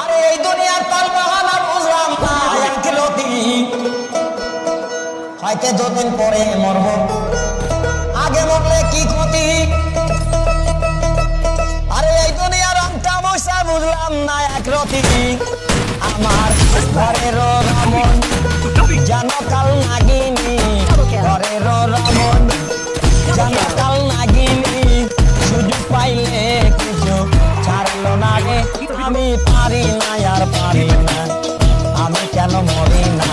আরে এই দুনিয়ার তাল বাহানা বুঝলাম না একরতি, হয়তো যতদিন পরে মরব, আগে মরলে কি ক্ষতি। আরে এই দুনিয়ার রংটা মশা বুঝলাম না একরতি, আমার ঘরের রমন জানো কাল নাগিনী, ঘরের রমন জানো কাল নাগিনী, সুযোগ পাইলে কিছু ছাড়লো না রে, আমি পারি না আর পারি না, আমি কেন মরি না।